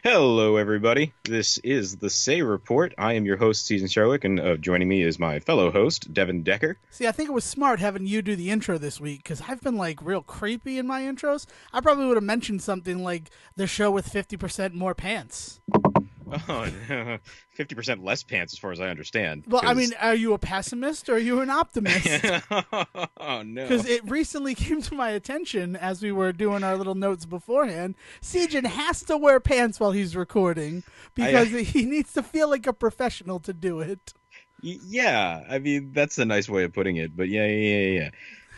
Hello, everybody. This is the Say Report. I am your host, Season Sherlock, and joining me is my fellow host, Devon Decker. See, I think it was smart having you do the intro this week because I've been like real creepy in my intros. I probably would have mentioned something like the show with 50% more pants. Oh, 50% less pants, as far as I understand. Well, I mean, are you a pessimist or are you an optimist? Oh no. Because it recently came to my attention as we were doing our little notes beforehand. Sejohn has to wear pants while he's recording I because he needs to feel like a professional to do it. Yeah. I mean, that's a nice way of putting it, but yeah.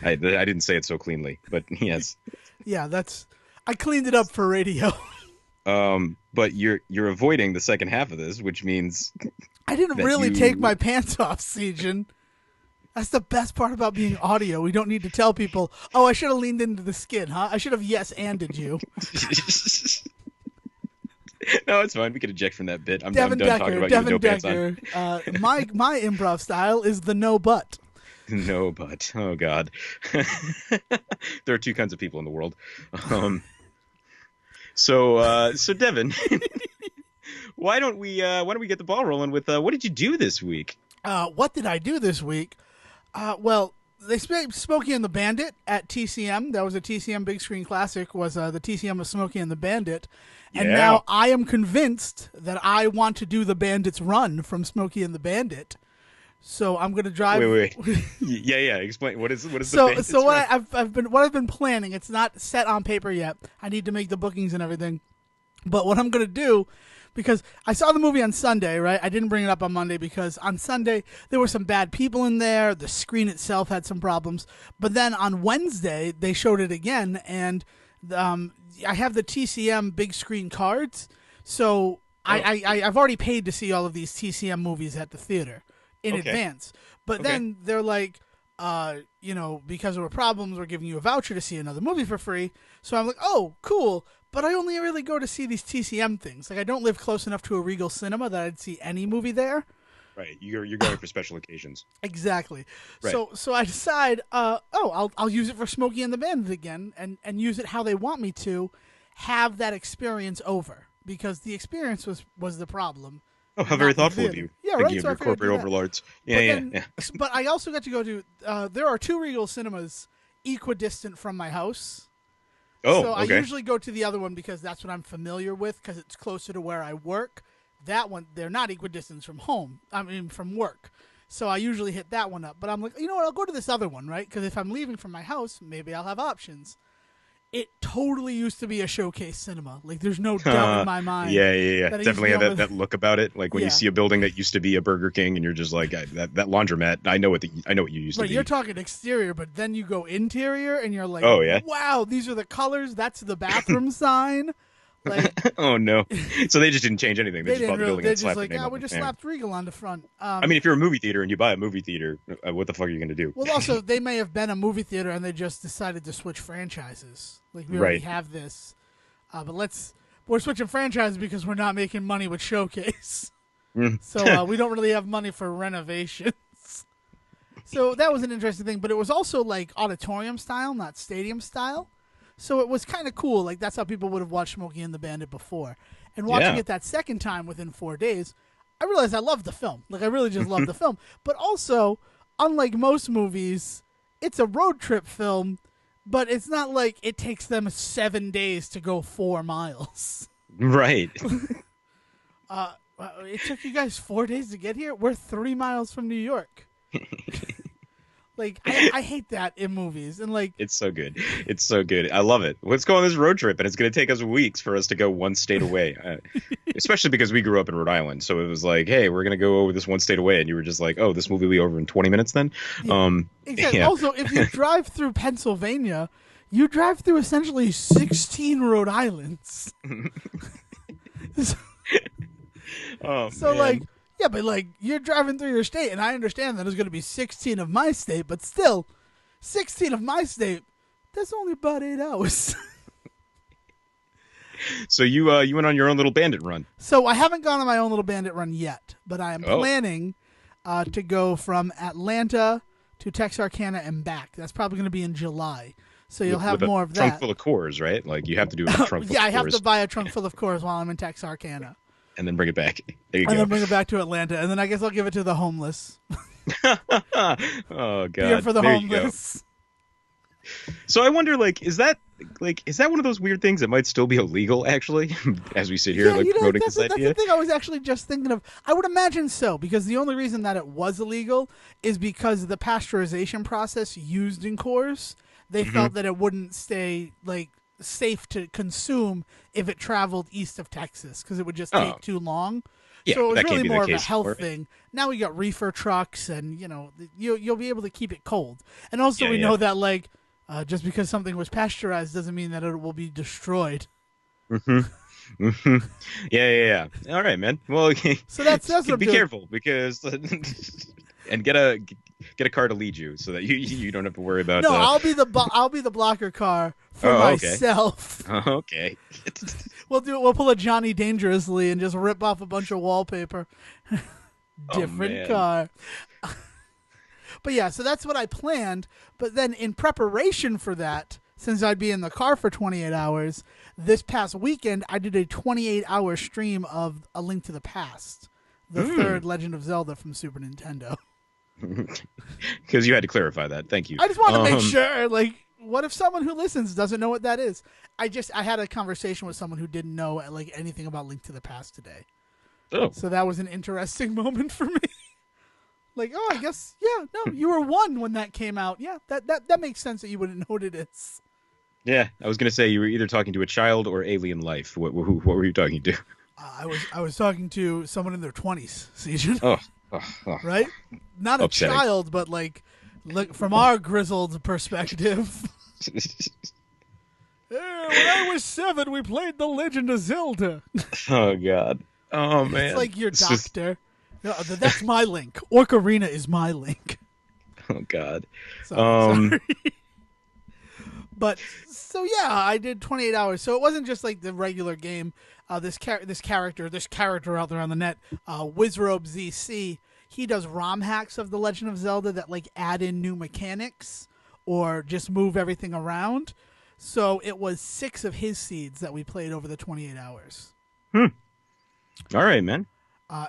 I didn't say it so cleanly, but yes. Yeah, that's. I cleaned it up for radio. But you're avoiding the second half of this, which means I didn't that really take you my pants off, Sejohn. That's the best part about being audio. We don't need to tell people, oh, I should have leaned into the skin, huh? I should have yes-anded you. No, it's fine. We can eject from that bit. I'm Devon done talking Decker, about you with Devon no pants on. Decker. My improv style is the no but. No, but oh God, there are two kinds of people in the world. Um, so Devin, why don't we get the ball rolling with what did you do this week? What did I do this week? Well, they played Smokey and the Bandit at TCM. That was a TCM Big Screen Classic. Was the TCM of Smokey and the Bandit, and Yeah. now I am convinced that I want to do the Bandit's run from Smokey and the Bandit. So I'm gonna drive. Wait. Yeah. Explain what is the So Bandits so run? what I've been planning. It's not set on paper yet. I need to make the bookings and everything. But what I'm gonna do, because I saw the movie on Sunday, right? I didn't bring it up on Monday because on Sunday there were some bad people in there. The screen itself had some problems. But then on Wednesday they showed it again, and I have the TCM big screen cards, so Oh, I've already paid to see all of these TCM movies at the theater in okay. advance. But Okay. then they're like, because there were problems, we're giving you a voucher to see another movie for free. So I'm like, oh, cool. But I only really go to see these TCM things. Like, I don't live close enough to a Regal Cinema that I'd see any movie there. Right. You're going for special occasions. Exactly. Right. So I decide, I'll use it for Smokey and the Bandit again, and use it how they want me to, have that experience over, because the experience was the problem, Oh, how very not the thoughtful of theater. you. Yeah, right. Thinking of So I your figured I'd do corporate that. overlords. Yeah, But yeah, then, yeah. but I also got to go to. There are two Regal cinemas equidistant from my house, Oh, so I okay. usually go to the other one because that's what I'm familiar with because it's closer to where I work. That one, they're not equidistant from home. I mean, from work. So I usually hit that one up. But I'm like, you know what? I'll go to this other one, right? Because if I'm leaving from my house, maybe I'll have options. It totally used to be a showcase cinema. Like, there's no doubt in my mind Yeah. that it used to Definitely be have able that to. look about it. Like when you Yeah. see a building that used to be a Burger King, and you're just like, that laundromat. I know what you used to Right, you're be. talking exterior, but then you go interior, and you're like, Oh yeah. "Wow, these are the colors. That's the bathroom sign." Like, Oh no. So they just didn't change anything. They they just didn't bought the really. building They're and just slapped the like, name "Ah, on we it. just Yeah. slapped Regal on the front." I mean, if you're a movie theater and you buy a movie theater, what the fuck are you gonna do? Well, also, they may have been a movie theater, and they just decided to switch franchises. Like, we already Right. have this, but we're switching franchises because we're not making money with Showcase, Mm. so we don't really have money for renovations. So that was an interesting thing, but it was also like auditorium style, not stadium style. So it was kind of cool. Like, that's how people would have watched Smokey and the Bandit before. And watching Yeah. it that second time within 4 days, I realized I loved the film. Like, I really just loved the film. But also, unlike most movies, it's a road trip film, but it's not like it takes them 7 days to go 4 miles. Right. It took you guys 4 days to get here? We're 3 miles from New York. Like, I hate that in movies. And, like, It's so good. It's so good. I love it. Let's go on this road trip, and it's going to take us weeks for us to go one state away. Especially because we grew up in Rhode Island, so it was like, hey, we're going to go over this one state away, and you were just like, oh, this movie will be over in 20 minutes then. yeah. Exactly. Yeah. Also, if you drive through Pennsylvania, you drive through essentially 16 Rhode Islands. Oh So, man. like, yeah, but, like, you're driving through your state, and I understand that there's going to be 16 of my state, but still, 16 of my state, that's only about 8 hours. So you went on your own little bandit run. So I haven't gone on my own little bandit run yet, but I am Oh. planning to go from Atlanta to Texarkana and back. That's probably going to be in July. So you'll have with a more of trunk that. full of cores, right? Like you have to do it with a trunk full Yeah, of I have to cores buy a trunk full of cores while I'm in Texarkana. and then bring it back. There you And go. then bring it back to Atlanta. And then I guess I'll give it to the homeless. Oh Beer God, for the there you go. homeless. So I wonder, is that one of those weird things that might still be illegal, actually, as we sit here Yeah, like promoting that's, this that's idea? the thing I was actually just thinking of. I would imagine so, because the only reason that it was illegal is because the pasteurization process used in cores, they Hmm. felt that it wouldn't stay like safe to consume if it traveled east of Texas, because it would just Oh, take too long. yeah, So it but was that can't really be the more of a case health for it. thing. Now we got reefer trucks, and you'll be able to keep it cold. And also Yeah, we yeah. know that just because something was pasteurized doesn't mean that it will be destroyed. Hmm. Hmm. Yeah, yeah, yeah. All right, man. Well, okay. So that's what I'm Be doing. careful because and get a car to lead you so that you don't have to worry about. No, I'll be the blocker car for Oh, okay. myself. Okay. We'll pull a Johnny Dangerously and just rip off a bunch of wallpaper. Oh Different man. car. But yeah, so that's what I planned. But then in preparation for that, since I'd be in the car for 28 hours, this past weekend I did a 28-hour stream of A Link to the Past, the Mm. third Legend of Zelda from Super Nintendo. Because you had to clarify that. Thank you. I just want to make sure, what if someone who listens doesn't know what that is? I had a conversation with someone who didn't know anything about Link to the Past today. Oh, So that was an interesting moment for me. I guess, yeah, no, you were one when that came out. Yeah, that makes sense that you wouldn't know what it is. yeah. I was gonna say you were either talking to a child or alien life. What were you talking to? I was talking to someone in their 20s, Sejohn, Oh, oh, oh. right? Not a Upsetting. child, but look from our grizzled perspective. When I was 7, we played The Legend of Zelda. Oh God. Oh It's man. like your It's just. doctor. No, that's my Link. Ocarina is my Link. Oh God. Sorry. But so yeah, I did 28 hours. So it wasn't just like the regular game. This character out there on the net, Wizrobe ZC, he does ROM hacks of The Legend of Zelda that add in new mechanics or just move everything around. So it was 6 of his seeds that we played over the 28 hours. Hmm. All right, man.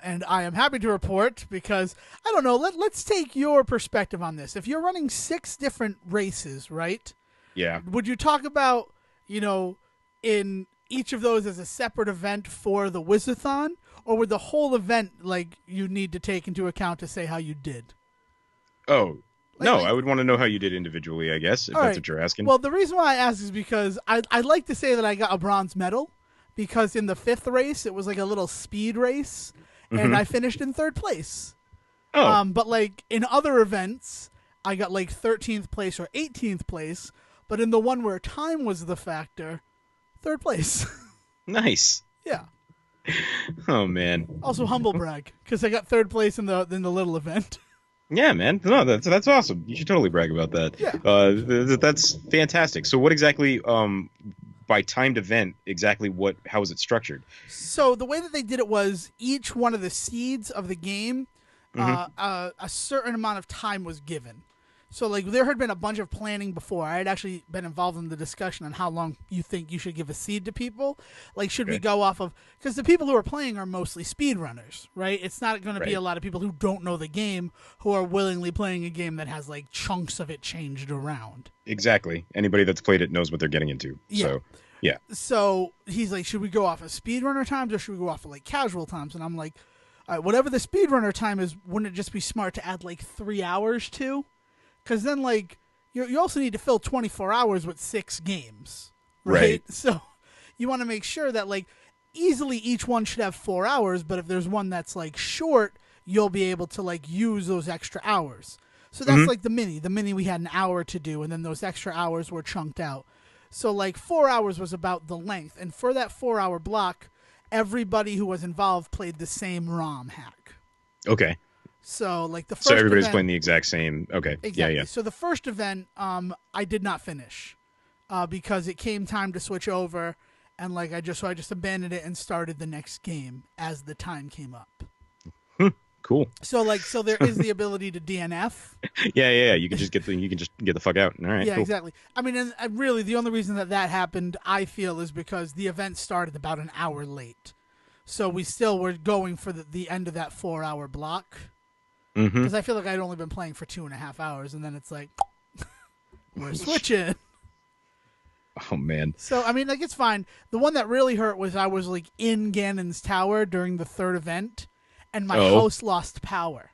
And I am happy to report because, I don't know, let's take your perspective on this. If you're running 6 different races, right? Yeah. Would you talk about, in each of those as a separate event for the Wizathon? Or would the whole event, you need to take into account to say how you did? Oh. Like- No, like- I would want to know how you did individually, I guess, if All that's right. what you're asking. Well, the reason why I ask is because I'd like to say that I got a bronze medal because in the 5th race, it was like a little speed race, and I finished in 3rd place. Oh. But in other events, I got 13th place or 18th place, but in the one where time was the factor, 3rd place. Nice. Yeah. Oh man. Also humble brag because I got 3rd place in the little event. Yeah, man. No, that's awesome. You should totally brag about that. Yeah. That's fantastic. So what exactly by timed event, how is it structured? So the way that they did it was each one of the seeds of the game, a certain amount of time was given. So there had been a bunch of planning before. I had actually been involved in the discussion on how long you think you should give a seed to people. Should we Okay. go off of, because the people who are playing are mostly speedrunners, right? It's not going to be Right. a lot of people who don't know the game who are willingly playing a game that has chunks of it changed around. Exactly. Anybody that's played it knows what they're getting into. Yeah. So, yeah. So he's like, should we go off of speedrunner times or should we go off of casual times? And I'm like, all right, whatever the speedrunner time is, wouldn't it just be smart to add 3 hours to? Because then you also need to fill 24 hours with 6 games, right? Right. So you want to make sure that easily each one should have 4 hours, but if there's one that's short, you'll be able to use those extra hours. So that's the mini. The mini we had an hour to do, and then those extra hours were chunked out. So 4 hours was about the length, and for that 4-hour block, everybody who was involved played the same ROM hack. Okay. So the first So everybody's event, playing the exact same. Okay. exactly. Yeah, yeah. So the first event, I did not finish because it came time to switch over, and I just abandoned it and started the next game as the time came up. Cool. So there is the ability to DNF. Yeah. You can just get the fuck out. All right. Yeah, Cool. exactly. I mean, and really, the only reason that happened, I feel, is because the event started about an hour late. So we still were going for the end of that 4-hour block. Mm-hmm. Because I feel like I'd only been playing for 2.5 hours, and then it's like, we're switching. Oh man. So, I mean, like, it's fine. The one that really hurt was I was, like, in Ganon's tower during the third event, and my house lost power.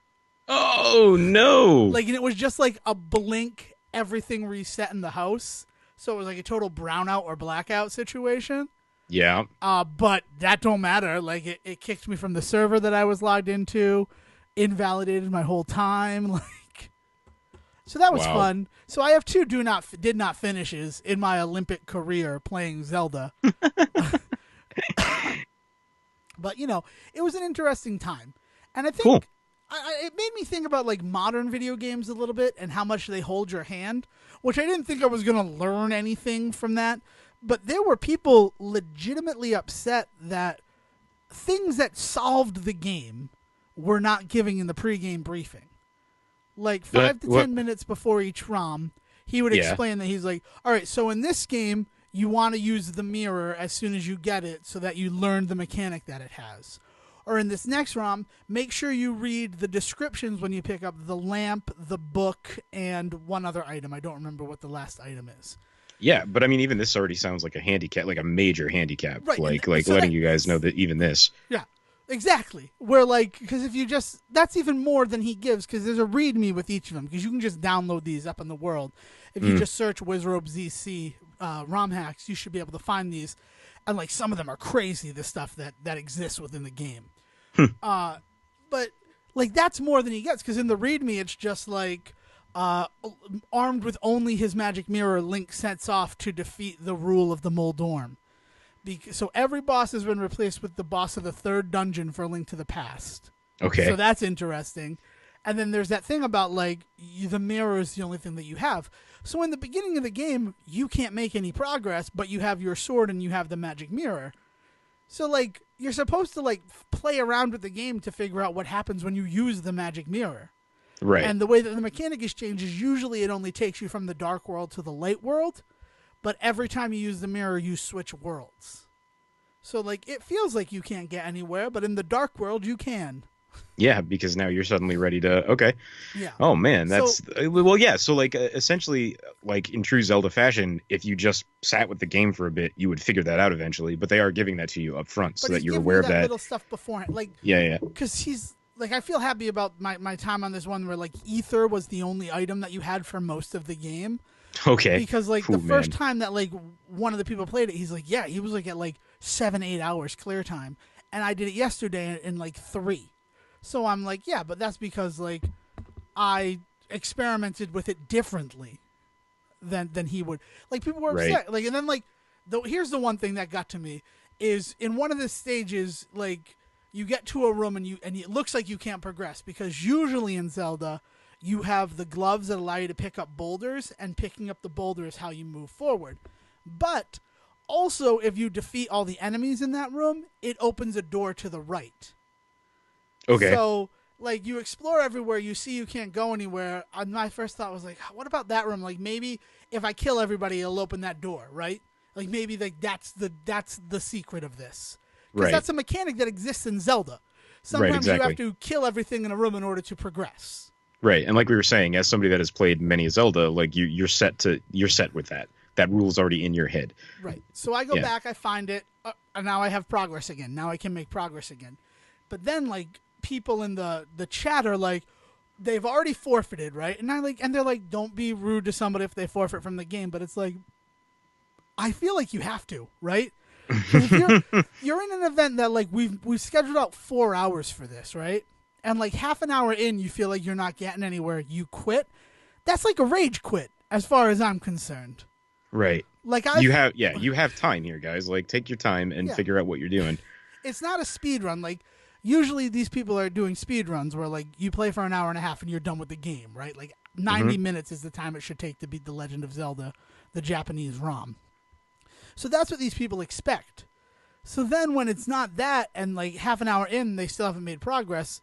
Oh no. Like, and it was just like a blink, everything reset in the house. So it was like a total brownout or blackout situation. Yeah. But that don't matter. Like, it kicked me from the server that I was logged into, invalidated my whole time. Like, so that was fun. So I have 2 did not finishes in my Olympic career playing Zelda. But, you know, it was an interesting time. And I think cool. it made me think about, like, modern video games a little bit and how much they hold your hand, which I didn't think I was going to learn anything from that. But there were people legitimately upset that things that solved the game were not giving in the pregame briefing. Like 5 to 10 minutes before each ROM, he would explain that he's like, all right, so in this game, you want to use the mirror as soon as you get it so that you learn the mechanic that it has. Or in this next ROM, make sure you read the descriptions when you pick up the lamp, the book, and one other item. I don't remember what the last item is. Yeah, but I mean, even this already sounds like a handicap, like a major handicap. Right. Like So letting you guys know that even this. Yeah, exactly. Where, like, because if you just, that's even more than he gives, because there's a README with each of them, because you can just download these up in the world. If you just search Wizrobe ZC ROM hacks, you should be able to find these. And, like, some of them are crazy, the stuff that exists within the game. But, like, that's more than he gets, because in the README, it's just, like, armed with only his magic mirror, Link sets off to defeat the rule of the Moldorm. So every boss has been replaced with the boss of the third dungeon for Link to the Past. Okay. So that's interesting. And then there's that thing about, like, the mirror is the only thing that you have. So in the beginning of the game, you can't make any progress, but you have your sword and you have the magic mirror. So, like, you're supposed to, like, play around with the game to figure out what happens when you use the magic mirror. Right. And the way that the mechanic is changed is usually it only takes you from the dark world to the light world, but every time you use the mirror, you switch worlds. So, like, it feels like you can't get anywhere, but in the dark world, you can. Yeah, because now you're suddenly ready to. Okay. Yeah. Oh man, that's well, yeah. So like, essentially, like in true Zelda fashion, if you just sat with the game for a bit, you would figure that out eventually. But they are giving that to you up front, so that you're aware of that little stuff beforehand. Like, yeah. Because he's like, I feel happy about my time on this one, where like ether was the only item that you had for most of the game. Okay. Because like Ooh, the first time that like one of the people played it, he's like, yeah, he was like at like 7-8 hours clear time, and I did it yesterday in like 3. So I'm like, yeah, but that's because like I experimented with it differently than he would. Like, people were upset. Like, and then like here's the one thing that got to me is in one of the stages, like you get to a room and it looks like you can't progress, because usually in Zelda you have the gloves that allow you to pick up boulders, and picking up the boulder is how you move forward. But also, if you defeat all the enemies in that room, it opens a door to the right. Okay. So, like, you explore everywhere, you see you can't go anywhere. And my first thought was like, what about that room? Like, maybe if I kill everybody, it'll open that door, right? Like, maybe like that's the secret of this. Because that's a mechanic that exists in Zelda. Sometimes you have to kill everything in a room in order to progress. Right, and like we were saying, as somebody that has played many Zelda, like you're set with that. That rule's already in your head. Right. So I go back, I find it, and now I have progress again. Now I can make progress again. But then, like, people in the chat are like, they've already forfeited, right? And they're like, don't be rude to somebody if they forfeit from the game. But it's like, I feel like you have to, right? If you're in an event that like we've scheduled out 4 hours for this, right? And like half an hour in, you feel like you're not getting anywhere, you quit. That's like a rage quit, as far as I'm concerned. Right. Like you have time here, guys. Like, take your time and figure out what you're doing. It's not a speed run. Like, usually these people are doing speed runs where like you play for an hour and a half and you're done with the game, right? Like 90 minutes is the time it should take to beat the Legend of Zelda, the Japanese ROM. So that's what these people expect. So then when it's not that, and like half an hour in, they still haven't made progress,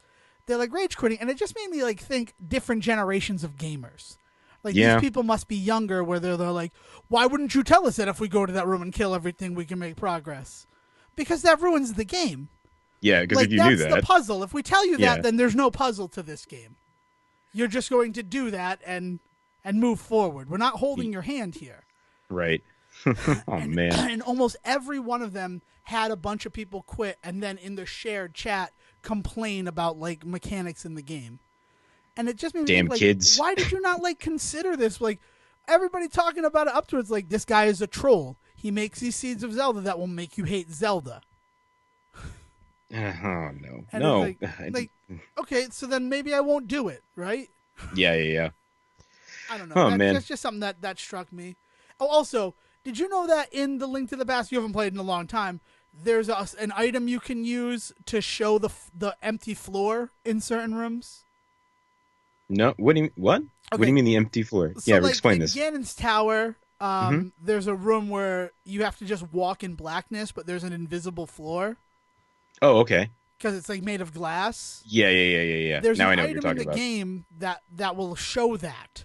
they're like rage quitting, and it just made me like think different generations of gamers. Like these Yeah. people must be younger, where they're like, why wouldn't you tell us that if we go to that room and kill everything, we can make progress? Because that ruins the game. Yeah, because if Like you knew that's the that, puzzle. If we tell you yeah, that, then there's no puzzle to this game. You're just going to do that and move forward. We're not holding your hand here. right. Oh man, And almost every one of them had a bunch of people quit and then in the shared chat complain about like mechanics in the game. And it just made me damn think, like, kids. why did you not like consider this? Like everybody talking about it up to it's like this guy is a troll. He makes these seeds of Zelda that will make you hate Zelda. Oh no, And no. it's like okay, so then maybe I won't do it, right? Yeah, yeah, yeah. I don't know. Oh man, That's just something that struck me. Oh, also, did you know that in the Link to the Past, you haven't played in a long time, there's an item you can use to show the empty floor in certain rooms? no. What do you what? What do Okay. you mean the empty floor? So, Yeah, like, explain in this. Ganon's tower, Mm-hmm. there's a room where you have to just walk in blackness, but there's an invisible floor Oh, okay. because it's like made of glass. Yeah, yeah, yeah, yeah, yeah. There's Now an I know what you're item in talking the about. game that will show that.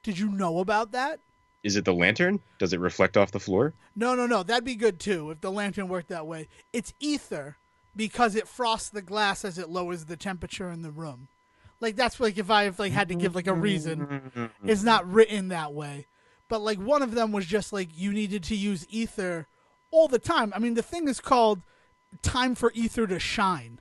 Did you know about that? Is it the lantern? Does it reflect off the floor? No. That'd be good too if the lantern worked that way. It's ether because it frosts the glass as it lowers the temperature in the room. Like that's like if I like had to give like a reason, it's not written that way. But like one of them was just like you needed to use ether all the time. I mean the thing is called time for ether to shine.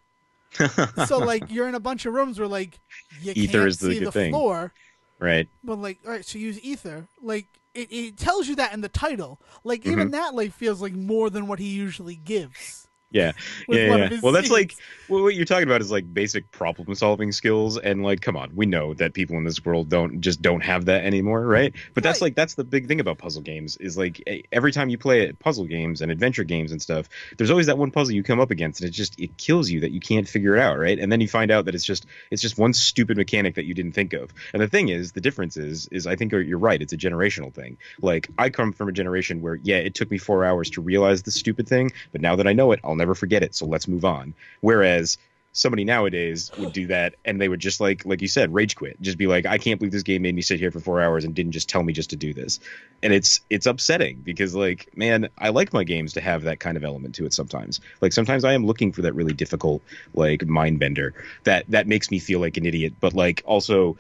So like you're in a bunch of rooms where like you Ether can't is the see good the thing. floor. Right. But like, all right, so use ether. Like, it tells you that in the title. Like, Mm-hmm. even that like feels like more than what he usually gives. Yeah, With yeah, one yeah. of his Well, that's like scenes. what you're talking about is like basic problem solving skills, and like, come on, we know that people in this world don't have that anymore, right? But that's Right. like that's the big thing about puzzle games is like every time you play puzzle games and adventure games and stuff, there's always that one puzzle you come up against, and it kills you that you can't figure it out, right? And then you find out that it's just one stupid mechanic that you didn't think of. And the thing is, the difference is I think you're right. It's a generational thing. Like I come from a generation where yeah, it took me 4 hours to realize the stupid thing, but now that I know it, I'll never forget it. So let's move on. Whereas somebody nowadays would do that and they would just like you said, rage quit. Just be like, I can't believe this game made me sit here for 4 hours and didn't just tell me just to do this. And it's upsetting because like, man, I like my games to have that kind of element to it sometimes. Like sometimes I am looking for that really difficult like mind bender that makes me feel like an idiot, but like also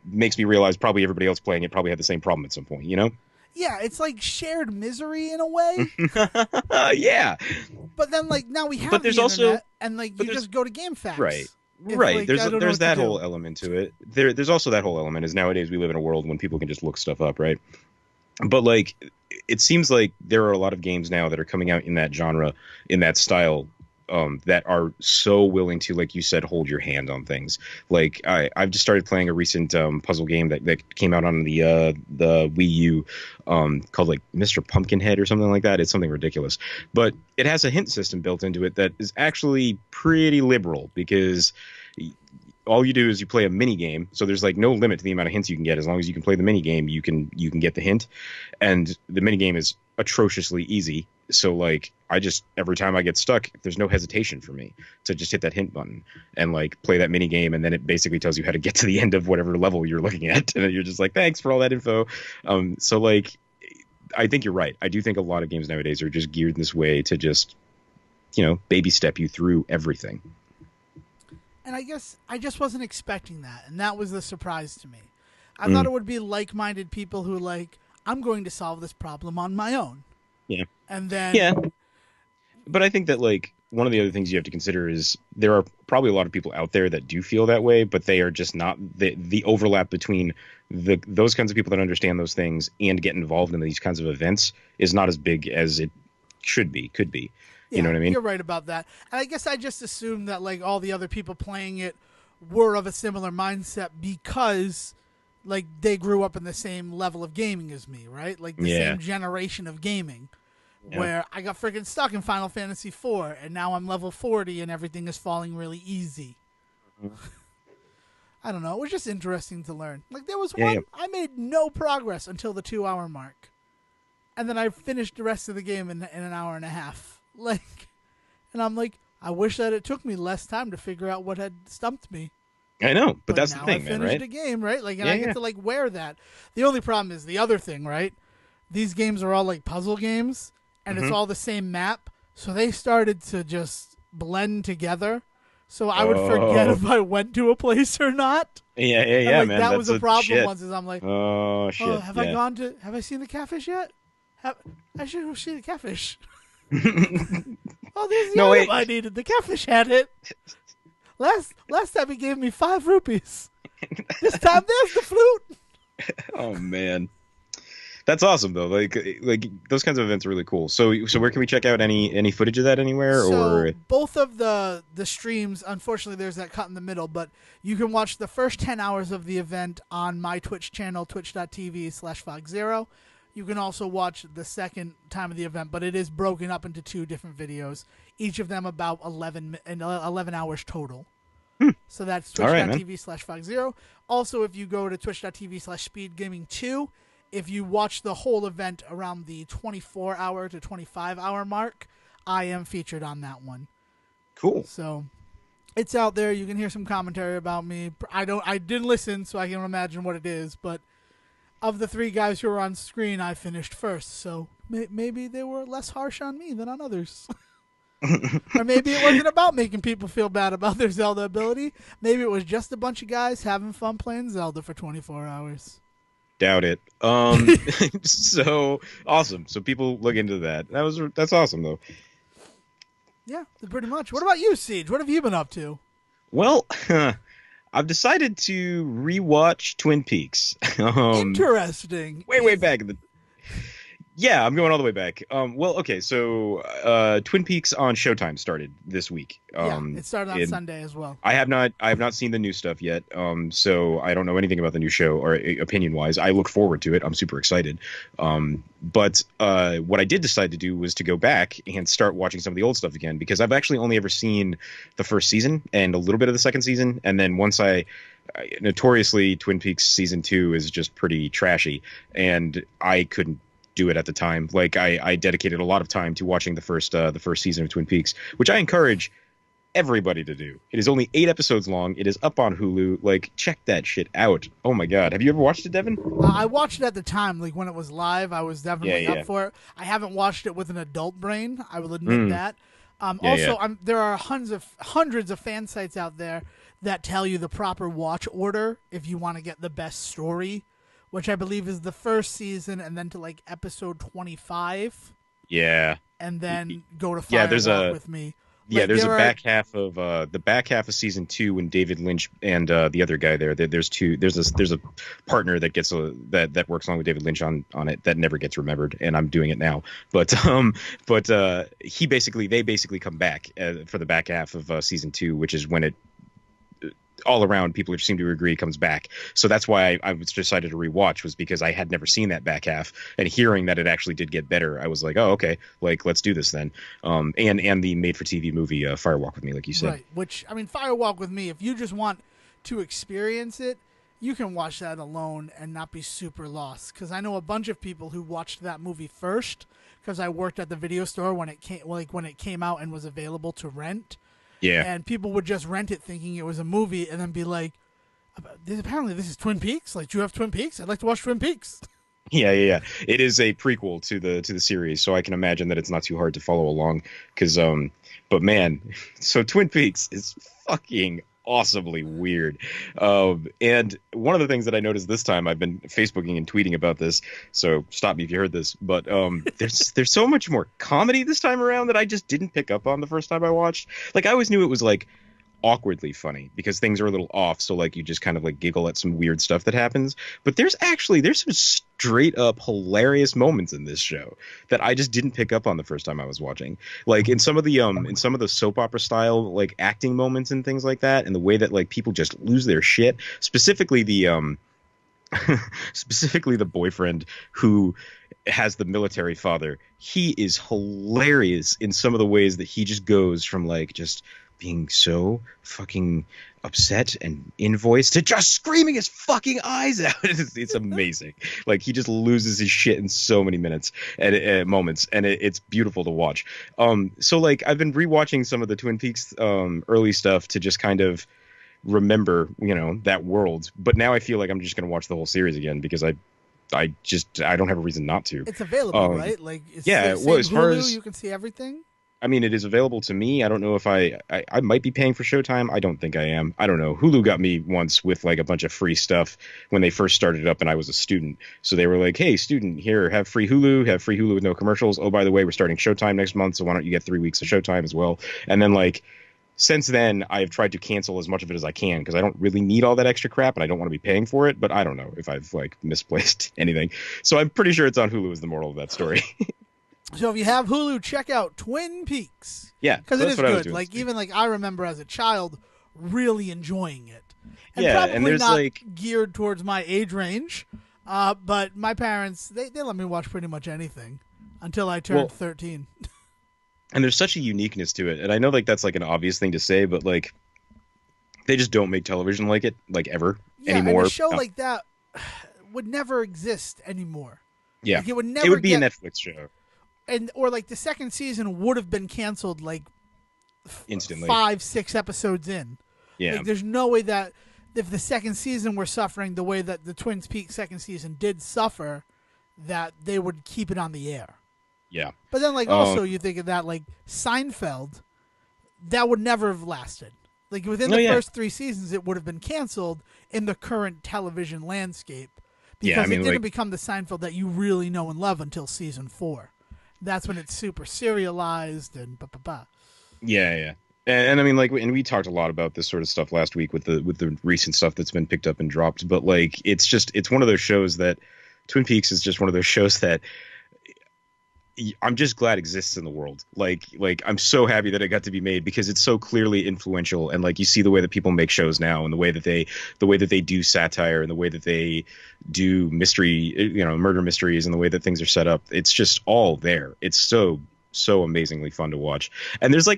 makes me realize probably everybody else playing it probably had the same problem at some point, you know? Yeah, it's like shared misery in a way. Yeah. But then like now we have But there's the also- internet, and like but you there's- just go to GameFAQs. Right. If, Right. like, I don't know There's what that to do. whole element to it. There's also that whole element is nowadays we live in a world when people can just look stuff up, right? But like it seems like there are a lot of games now that are coming out in that genre, in that style, that are so willing to, like you said, hold your hand on things. Like I've just started playing a recent puzzle game that came out on the Wii U, called like Mr. Pumpkinhead or something like that. It's something ridiculous, but it has a hint system built into it that is actually pretty liberal because all you do is you play a mini game, so there's like no limit to the amount of hints you can get. As long as you can play the mini game, you can get the hint, and the mini game is atrociously easy. So like I just every time I get stuck, there's no hesitation for me to just hit that hint button and like play that mini game, and then it basically tells you how to get to the end of whatever level you're looking at, and then you're just like, thanks for all that info. So like I think you're right. I do think a lot of games nowadays are just geared this way to just baby step you through everything. And I guess I just wasn't expecting that, and that was the surprise to me. I thought it would be like-minded people who like, I'm going to solve this problem on my own. Yeah. And then Yeah. But I think that like one of the other things you have to consider is there are probably a lot of people out there that do feel that way, but they are just not the overlap between those kinds of people that understand those things and get involved in these kinds of events is not as big as it could be. yeah, You know what I mean? You're right about that. And I guess I just assumed that like all the other people playing it were of a similar mindset because like they grew up in the same level of gaming as me, right? Like the Yeah. same generation of gaming. Yeah. Where I got freaking stuck in Final Fantasy IV, and now I'm level 40, and everything is falling really easy. I don't know. It was just interesting to learn. Like there was one, Yeah. I made no progress until the 2-hour mark, and then I finished the rest of the game in an hour and a half. Like, and I'm like, I wish that it took me less time to figure out what had stumped me. I know, but But that's the now I thing, man, finished right? a game, right? Like, and Yeah, I get yeah. to like wear that. The only problem is the other thing, right? These games are all like puzzle games, and it's Hmm. all the same map. So they started to just blend together. So I would forget Oh, if I went to a place or not. yeah, yeah, And yeah, like man. that was That's a a problem shit. once. Is I'm like, Oh oh, shit, have I yeah. gone to? Have I seen the catfish yet? Have, I should go see the catfish. Oh, there's the No, item wait. I needed. The catfish had it. Last time he gave me 5 rupees. This time there's the flute. Oh man. That's awesome though. Like those kinds of events are really cool. So where can we check out any footage of that anywhere So or both of the streams, unfortunately, there's that cut in the middle, but you can watch the first 10 hours of the event on my Twitch channel, twitch.tv/Fox0. You can also watch the second time of the event, but it is broken up into 2 different videos, each of them about 11 hours total. So that's all right, man. twitch.tv/Fox0. Also, if you go to twitch.tv/SpeedGaming2, if you watch the whole event around the 24-hour to 25-hour mark, I am featured on that one. Cool. So it's out there. You can hear some commentary about me. I didn't listen, so I can imagine what it is. But of the 3 guys who were on screen, I finished first. So maybe they were less harsh on me than on others. Or maybe it wasn't about making people feel bad about their Zelda ability. Maybe it was just a bunch of guys having fun playing Zelda for 24 hours. Doubt it. So awesome. So people look into that. That's awesome though. Yeah, pretty much. What about you, Siege? What have you been up to? Well, I've decided to rewatch Twin Peaks. Interesting. Way back in the Yeah, I'm going all the way back. Well, okay, so Twin Peaks on Showtime started this week. Yeah, it started on And Sunday as well. I have not seen the new stuff yet. So I don't know anything about the new show or opinion wise. I look forward to it. I'm super excited. But what I did decide to do was to go back and start watching some of the old stuff again because I've actually only ever seen the first season and a little bit of the second season, and then once notoriously Twin Peaks season 2 is just pretty trashy, and I couldn't do it at the time. Like I dedicated a lot of time to watching the first season of Twin Peaks, which I encourage everybody to do. It is only 8 episodes long. It is up on Hulu. Like, check that shit out. Oh my god, have you ever watched it, Devon? I watched it at the time, like when it was live. I was Yeah, definitely yeah. up for it. I haven't watched it with an adult brain. I will admit Mm, that. yeah, yeah. Also, there are hundreds of fan sites out there that tell you the proper watch order if you want to get the best story, which I believe is the first season, and then to like episode 25, Yeah. and then go to Yeah, Fire Walk with Me. yeah, Like there's a there are back half of season 2 when David Lynch and the other guy there's a partner that gets that works along with David Lynch on it that never gets remembered, and I'm doing it now. But they basically come back for the back half of season 2, which is when it all around people seem to agree comes back. So that's why I was decided to rewatch, was because I had never seen that back half, and hearing that it actually did get better, I was like, oh, okay, like let's do this then. And the made for TV movie Firewalk with Me, like you said. right. Which I mean, Fire Walk with Me. If you just want to experience it, you can watch that alone and not be super lost. Because I know a bunch of people who watched that movie first. Because I worked at the video store when it came out and was available to rent. Yeah. And people would just rent it thinking it was a movie and then be like, apparently this is Twin Peaks? Like, do you have Twin Peaks? I'd like to watch Twin Peaks. Yeah. It is a prequel to the series, so I can imagine that it's not too hard to follow along. But man, so Twin Peaks is fucking awesomely weird. And one of the things that I noticed this time, I've been Facebooking and tweeting about this, so stop me if you heard this, but there's so much more comedy this time around that I just didn't pick up on the first time I watched. Like, I always knew it was like awkwardly funny because things are a little off, so like you just kind of like giggle at some weird stuff that happens, but there's some straight up hilarious moments in this show that I just didn't pick up on the first time I was watching, like in some of the soap opera style like acting moments and things like that, and the way that like people just lose their shit, specifically the specifically the boyfriend who has the military father. He is hilarious in some of the ways that he just goes from like just being so fucking upset and invoiced to just screaming his fucking eyes out. It's amazing. Like, he just loses his shit in so many minutes and moments, and it's beautiful to watch. So like I've been rewatching some of the Twin Peaks early stuff to just kind of remember, that world. But now I feel like I'm just going to watch the whole series again because I don't have a reason not to. It's available, Um, right? Like it's yeah, the well, same as far Hulu. as You can see everything. I mean, it is available to me. I don't know if I might be paying for Showtime. I don't think I am. I don't know. Hulu got me once with like a bunch of free stuff when they first started up and I was a student. So they were like, "Hey, student, here, have free Hulu with no commercials. Oh, by the way, we're starting Showtime next month, so why don't you get 3 weeks of Showtime as well?" And then like since then, I have tried to cancel as much of it as I can because I don't really need all that extra crap and I don't want to be paying for it. But I don't know if I've like misplaced anything. So I'm pretty sure it's on Hulu is the moral of that story. So if you have Hulu, check out Twin Peaks. Yeah, Because it that's is what I was good. doing Like this week. even like I remember as a child really enjoying it, and Yeah, and probably there's not like geared towards my age range. But my parents they let me watch pretty much anything until I turned well, 13. and there's such a uniqueness to it. And I know like that's like an obvious thing to say, but like they just don't make television like it like ever Yeah, and a anymore. show No. like that would never exist anymore. Yeah. Like it would It never would be a get Netflix show and or like the second season would have been canceled like instantly. 5-6 episodes in. Yeah. Like there's no way that if the second season were suffering the way that the Twin Peaks second season did suffer, that they would keep it on the air. Yeah. But then like Um, also you think of that like Seinfeld, that would never have lasted. Like within No, the yeah. first 3 seasons, it would have been canceled in the current television landscape Yeah, I because mean, it didn't like- become the Seinfeld that you really know and love until season 4. That's when it's super serialized and blah, blah, blah. Yeah, yeah. And I mean like and we talked a lot about this sort of stuff last week with the recent stuff that's been picked up and dropped, but like it's one of those shows that Twin Peaks is just one of those shows that I'm just glad exists in the world. Like I'm so happy that it got to be made because it's so clearly influential. And like you see the way that people make shows now, and the way that they do satire, and the way that they do mystery, murder mysteries, and the way that things are set up. It's just all there. It's so amazingly fun to watch. And there's like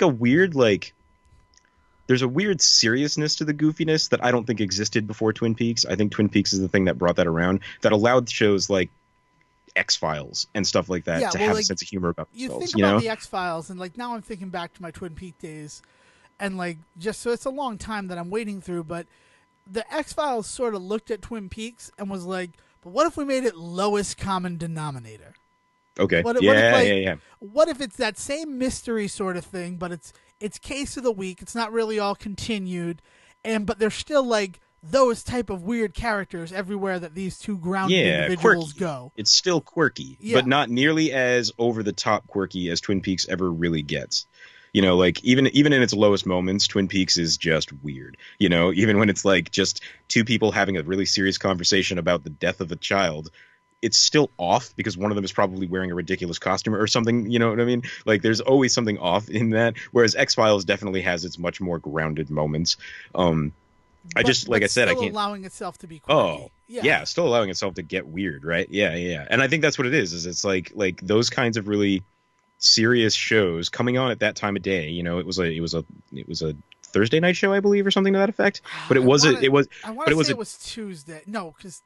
there's a weird seriousness to the goofiness that I don't think existed before Twin Peaks. I think Twin Peaks is the thing that brought that around, that allowed shows like X-Files and stuff like that to have a sense of humor about You themselves, think about the X-Files, and like now I'm thinking back to my Twin Peak days, and like just so it's a long time that I'm waiting through, but the X-Files sort of looked at Twin Peaks and was like, but what if we made it lowest common denominator? Okay. What if, Yeah. What if it's that same mystery sort of thing, but it's case of the week, it's not really all continued, but there's still like those type of weird characters everywhere that these two grounded individuals quirky. go. It's still quirky, Yeah. but not nearly as over the top quirky as Twin Peaks ever really gets. Like even in its lowest moments, Twin Peaks is just weird. Even when it's like just two people having a really serious conversation about the death of a child, it's still off because one of them is probably wearing a ridiculous costume or something. You know what I mean? Like there's always something off in that. Whereas X-Files definitely has its much more grounded moments. Like I said, I still can't. allowing itself to be quirky. Oh, yeah, still allowing itself to get weird, right? Yeah. And I think that's what it is. Is it's like those kinds of really serious shows coming on at that time of day. It was a Thursday night show, I believe, or something to that effect. But I want to say a it was Tuesday. No, because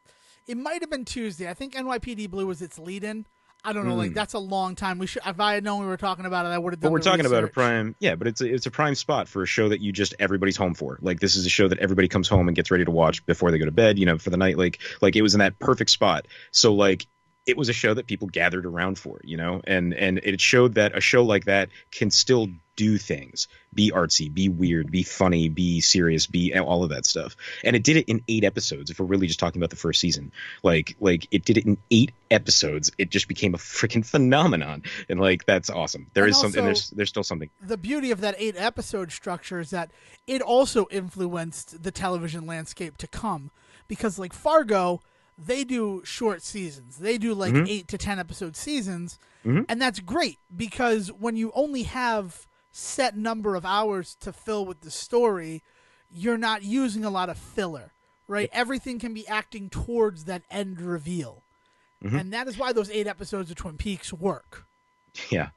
it might have been Tuesday. I think NYPD Blue was its lead-in. I don't know. Like that's a long time. If I had known we were talking about it, I would have done. But we're talking about a research. prime, yeah. But it's a prime spot for a show that everybody's home for. Like this is a show that everybody comes home and gets ready to watch before they go to bed. For the night. Like it was in that perfect spot. So like it was a show that people gathered around for. And it showed that a show like that can still do things, be artsy, be weird, be funny, be serious, be all of that stuff. And it did it in 8 episodes. If we're really just talking about the first season, like it did it in 8 episodes. It just became a freaking phenomenon. And like, that's awesome. There's still something. The beauty of that 8-episode structure is that it also influenced the television landscape to come, because like Fargo, they do short seasons. They do like 8 to 10 episode seasons. And that's great because when you only have set number of hours to fill with the story, you're not using a lot of filler, right? Yep. Everything can be acting towards that end reveal. And that is why those 8 episodes of Twin Peaks work. Yeah.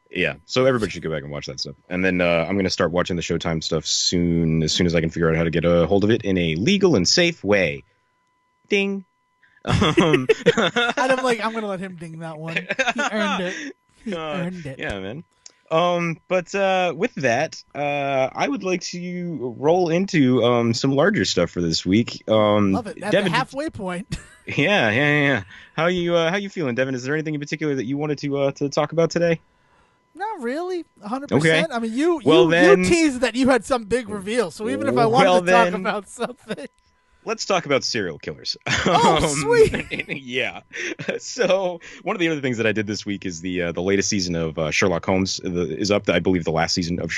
So everybody should go back and watch that stuff. And then I'm going to start watching the Showtime stuff soon as I can figure out how to get a hold of it in a legal and safe way. Ding. And I'm like, I'm going to let him ding that one. He earned it. He earned it. Yeah, man. But with that, I would like to roll into some larger stuff for this week. Love it. At the Devin, halfway point. yeah. How you feeling, Devin? Is there anything in particular that you wanted to talk about today? Not really, Okay. 100%. I mean, you Well you you then, teased that you had some big reveal. So even if I wanted well to talk then, about something, let's talk about serial killers. oh sweet, Yeah. So one of the other things that I did this week is the latest season of Sherlock Holmes is up. I believe the last season of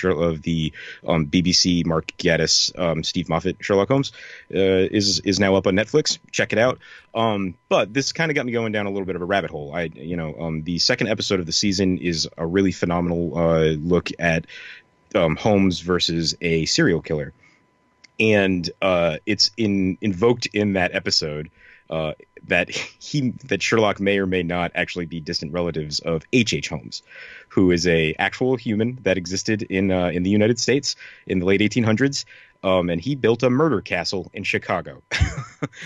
the BBC Mark Gatiss Steve Moffat Sherlock Holmes is now up on Netflix. Check it out. But this kind of got me going down a little bit of a rabbit hole. The second episode of the season is a really phenomenal look at Holmes versus a serial killer, and it's invoked in that episode uh, that Sherlock may or may not actually be distant relatives of H. Holmes, who is a actual human that existed in the United States in the late 1800s. And he built a murder castle in Chicago.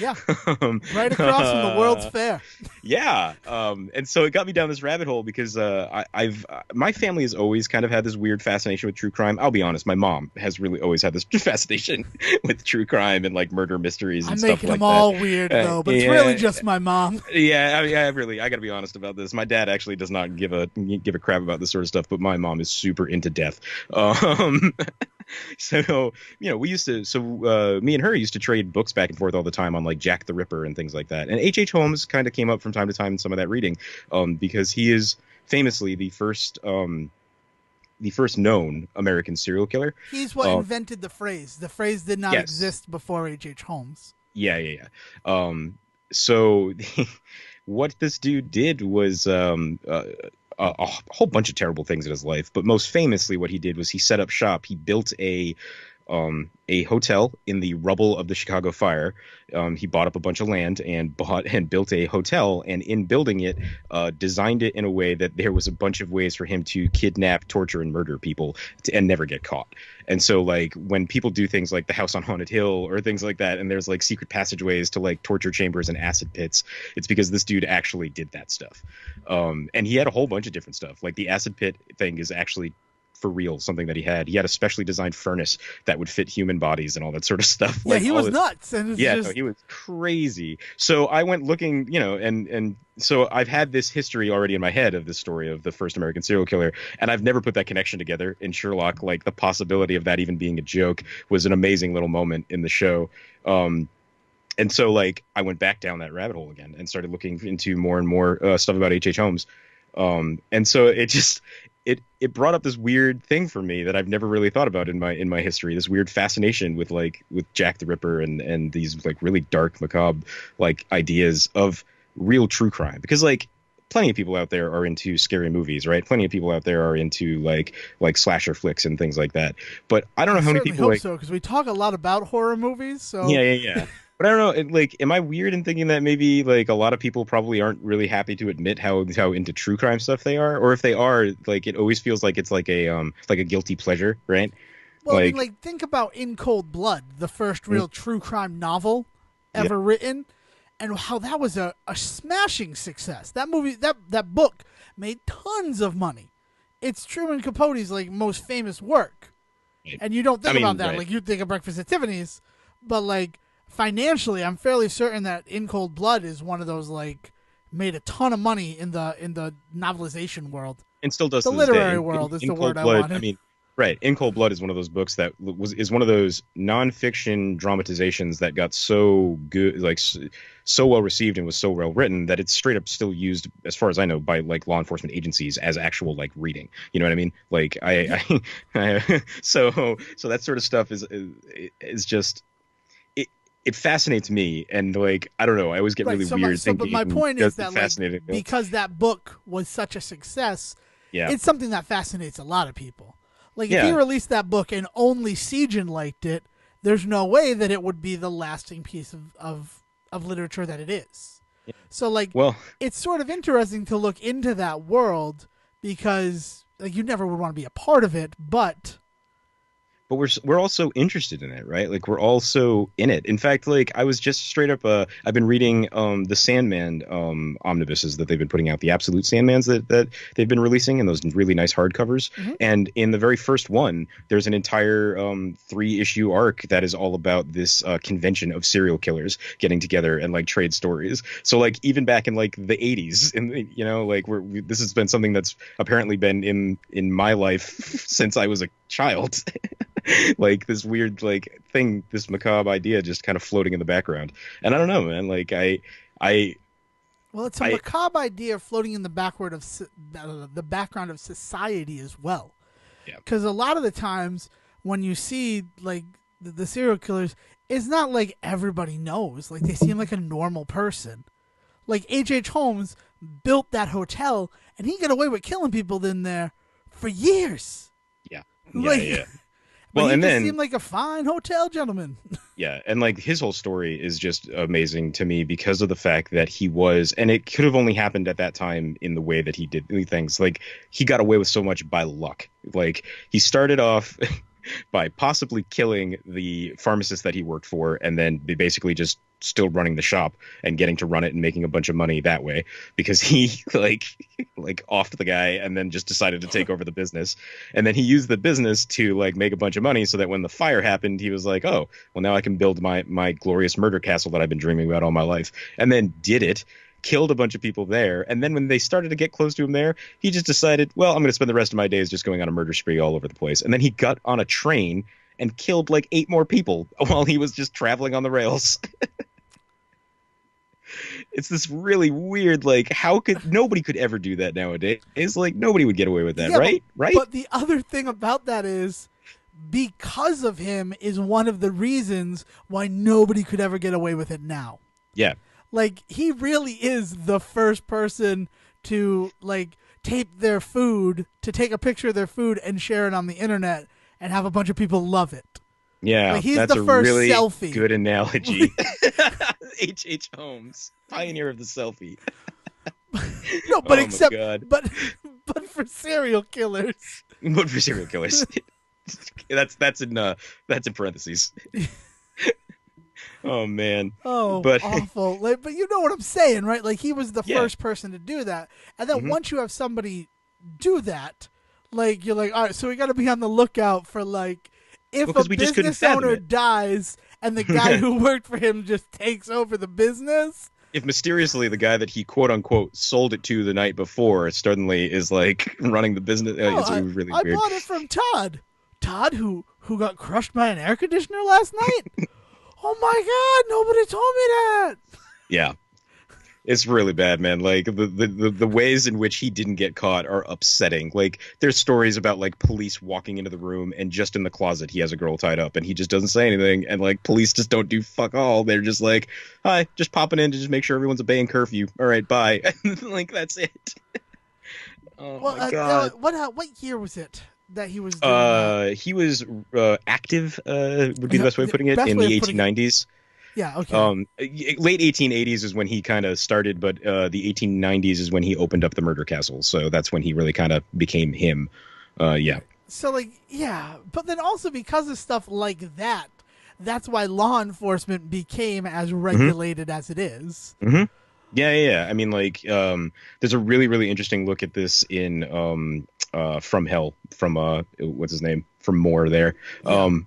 yeah, um, right across from the World's Fair. yeah. And so it got me down this rabbit hole because I've my family has always kind of had this weird fascination with true crime. I'll be honest, my mom has really always had this fascination with true crime and like murder mysteries and I'm stuff making like them all that. weird though, but it's Yeah, really just my mom. yeah. I mean, I gotta be honest about this. My dad actually does not give a crap about this sort of stuff, but my mom is super into death. Um, so we used to. So me and her used to trade books back and forth all the time on like Jack the Ripper and things like that. And H. Holmes kind of came up from time to time in some of that reading, because he is famously the first known American serial killer. He's what invented the phrase. The phrase did not Yes. exist before H. Holmes. Yeah. So what this dude did was a whole bunch of terrible things in his life, but most famously, what he did was he set up shop. He built a hotel in the rubble of the Chicago fire. He bought up a bunch of land and bought and built a hotel, and in building it, designed it in a way that there was a bunch of ways for him to kidnap, torture, and murder people and never get caught. And so, like, when people do things like the House on Haunted Hill or things like that, and there's like secret passageways to like torture chambers and acid pits, it's because this dude actually did that stuff. And he had a whole bunch of different stuff. Like the acid pit thing is actually for real something that he had. He had a specially designed furnace that would fit human bodies and all that sort of stuff. Yeah, Like, he was nuts. And it's no, he was crazy. So I went looking, and so I've had this history already in my head of this story of the first American serial killer, and I've never put that connection together in Sherlock. Like the possibility of that even being a joke was an amazing little moment in the show. And so like I went back down that rabbit hole again and started looking into more and more stuff about H. Holmes. And so it brought up this weird thing for me that I've never really thought about in my history. This weird fascination with Jack the Ripper and these like really dark, macabre like ideas of real true crime. Because like plenty of people out there are into scary movies, right? Plenty of people out there are into like slasher flicks and things like that. But I don't know how many people hope so, because we talk a lot about horror movies. So yeah. But I don't know, like, am I weird in thinking that maybe like a lot of people probably aren't really happy to admit how into true crime stuff they are, or if they are, like, it always feels like it's like a guilty pleasure, right? Well, I mean, like think about In Cold Blood, the first real true crime novel ever written, and how that was a smashing success. That movie, that book made tons of money. It's Truman Capote's like most famous work, and you don't think about that. Like you think of Breakfast at Tiffany's, but like financially, I'm fairly certain that In Cold Blood is one of those like made a ton of money in the novelization world. And still does the to this literary day. world is In the Cold word Blood, I wanted. I mean, right. In Cold Blood is one of those books that is one of those nonfiction dramatizations that got so good, like so well received and was so well written that it's straight up still used, as far as I know, by like law enforcement agencies as actual like reading. You know what I mean? Like so that sort of stuff is just. It fascinates me, and like I don't know, I always get really weird thinking. But my point is that fascinating because that book was such a success, it's something that fascinates a lot of people. Like if he released that book and only Sejohn liked it, there's no way that it would be the lasting piece of literature that it is. Yeah. So like, it's sort of interesting to look into that world because like you never would want to be a part of it, but. but we're also interested in it, right? Like we're also in it. In fact, like I was just straight up I've been reading the Sandman omnibuses that they've been putting out, the Absolute Sandmans that they've been releasing, and those really nice hardcovers. Hmm. And in the very first one, there's an entire 3-issue arc that is all about this convention of serial killers getting together and like trade stories. So like even back in like the 80s, and you know, like this has been something that's apparently been in my life since I was a child. Like this weird like thing, this macabre idea just kind of floating in the background. And I don't know, man. Like I Well, it's a I macabre idea floating in the the background of society as well. yeah. Because a lot of the times when you see like the serial killers, it's not like everybody knows. Like they seem like a normal person. Like H.H. Holmes built that hotel, and he got away with killing people in there for years. Yeah. Like, Yeah. But Well, he and just then seemed like a fine hotel gentleman. yeah, and like his whole story is just amazing to me because of the fact that he was, and it could have only happened at that time in the way that he did things. Like he got away with so much by luck. Like he started off by possibly killing the pharmacist that he worked for, and then basically just still running the shop and getting to run it and making a bunch of money that way because he like offed the guy and then just decided to take over the business. And then he used the business to like make a bunch of money so that when the fire happened, he was like, oh, well, now I can build my glorious murder castle that I've been dreaming about all my life. And then did it, killed a bunch of people there. And then when they started to get close to him there, he just decided, well, I'm going to spend the rest of my days just going on a murder spree all over the place. And then he got on a train and killed like 8 more people while he was just traveling on the rails. It's this really weird, like, how could nobody could ever do that nowadays? It's like nobody would get away with that, Yeah, right? Right? But the other thing about that is because of him is one of the reasons why nobody could ever get away with it now. Yeah. Like he really is the first person to like tape their food, to take a picture of their food and share it on the internet and have a bunch of people love it. Yeah, Like, he's that's the a first really selfie. good analogy. H.H. Holmes, pioneer of the selfie. No, but Oh my except God. but for serial killers. But for serial killers. that's in parentheses. Oh man. Oh, But awful. Like, but you know what I'm saying, right? Like he was the yeah. first person to do that. And then Mhm. once you have somebody do that, like you're like, all right, so we got to be on the lookout for like if Well, 'cause a we just couldn't business fathom owner it. dies and the guy who worked for him just takes over the business. If mysteriously the guy that he quote unquote sold it to the night before suddenly is like running the business, Oh, it's really I weird. bought it from Todd. Todd who got crushed by an air conditioner last night? Oh my God, nobody told me that. Yeah. It's really bad, man. Like the ways in which he didn't get caught are upsetting. Like there's stories about like police walking into the room and just in the closet he has a girl tied up and he just doesn't say anything and like police just don't do fuck all. They're just like, hi, just popping in to just make sure everyone's obeying curfew. All right, bye. Like that's it. Oh Well, my God. what year was it that he was doing that? He was active, would be the Yeah, best way of putting it, best in way the of putting it. 1890s. Yeah, okay. Late 1880s is when he kind of started, but the 1890s is when he opened up the murder castle. So that's when he really kind of became him. Yeah. So like, yeah, but then also because of stuff like that, that's why law enforcement became as regulated as it is. Mm-hmm. Yeah. I mean, like, there's a really, really interesting look at this in From Hell, from what's his name, from Moore there. Yeah.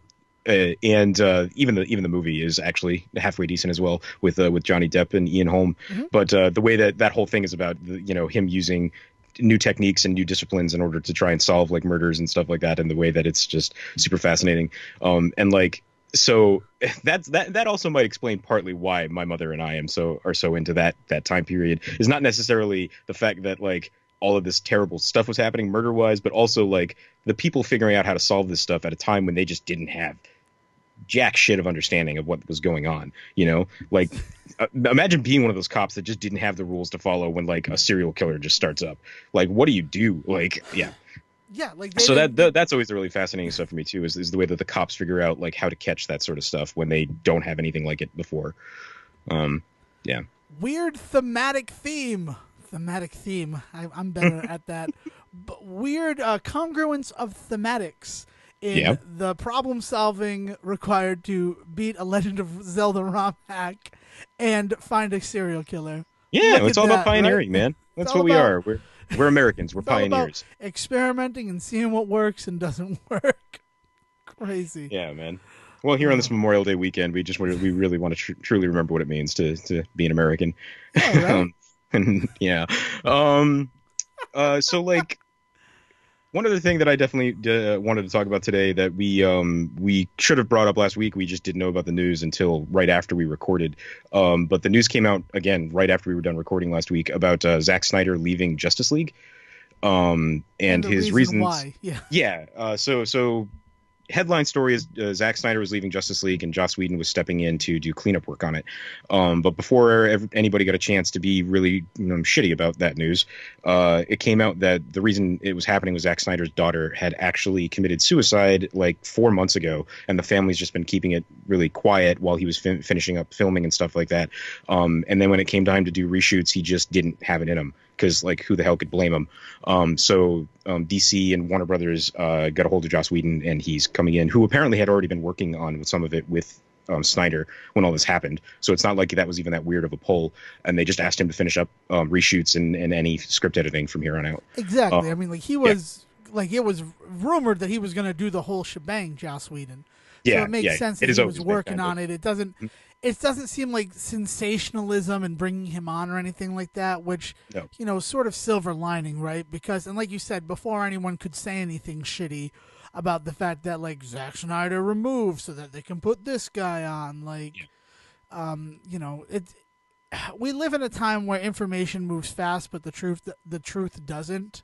And even the movie is actually halfway decent as well with Johnny Depp and Ian Holm. Mhm. But the way that whole thing is about him using new techniques and new disciplines in order to try and solve like murders and stuff like that, and the way that it's just super fascinating. And like so that also might explain partly why my mother and I are so into that time period. Is not necessarily the fact that like all of this terrible stuff was happening murder wise, but also like the people figuring out how to solve this stuff at a time when they just didn't have jack shit of understanding of what was going on. Like imagine being one of those cops that just didn't have the rules to follow when like a serial killer just starts up. Like, what do you do? Like, yeah. Yeah, like So that's always the really fascinating stuff for me too, is the way that the cops figure out like how to catch that sort of stuff when they don't have anything like it before. Yeah. weird thematic theme. I'm better at that. But weird congruence of thematics Yeah. in the problem solving required to beat a Legend of Zelda ROM hack and find a serial killer. Yeah, Look it's at all about that, right? pioneering, man. It's That's all what we about are. We're Americans. We're it's all about pioneers. experimenting and seeing what works and doesn't work. Crazy. Yeah, man. Well, here on this Memorial Day weekend, we really want to truly remember what it means to be an American. Yeah, right. And yeah. Um. So like one other thing that I definitely wanted to talk about today that we should have brought up last week. We just didn't know about the news until right after we recorded. But the news came out again right after we were done recording last week about Zack Snyder leaving Justice League. And And the his reason reasons. why. Yeah. Yeah. So headline story is Zack Snyder was leaving Justice League and Joss Whedon was stepping in to do cleanup work on it. But before anybody got a chance to be really shitty about that news, it came out that the reason it was happening was Zack Snyder's daughter had actually committed suicide like 4 months ago, and the family's just been keeping it really quiet while he was finishing up filming and stuff like that. And then when it came time to do reshoots, he just didn't have it in him. Because like who the hell could blame him? So DC and Warner Brothers got a hold of Joss Whedon, and he's coming in, who apparently had already been working on with some of it with Snyder when all this happened. So it's not like that was even that weird of a pull. And they just asked him to finish up reshoots and any script editing from here on out. Exactly. I mean, like he was like it was rumored that he was going to do the whole shebang, Joss Whedon. So Yeah, it makes yeah, sense it that is he always was been working kind of- on it. It doesn't seem like sensationalism and bringing him on or anything like that, which, No. is sort of silver lining, right? Because, and like you said, before anyone could say anything shitty about the fact that, like, Zack Snyder removed so that they can put this guy on, like, we live in a time where information moves fast, but the truth doesn't.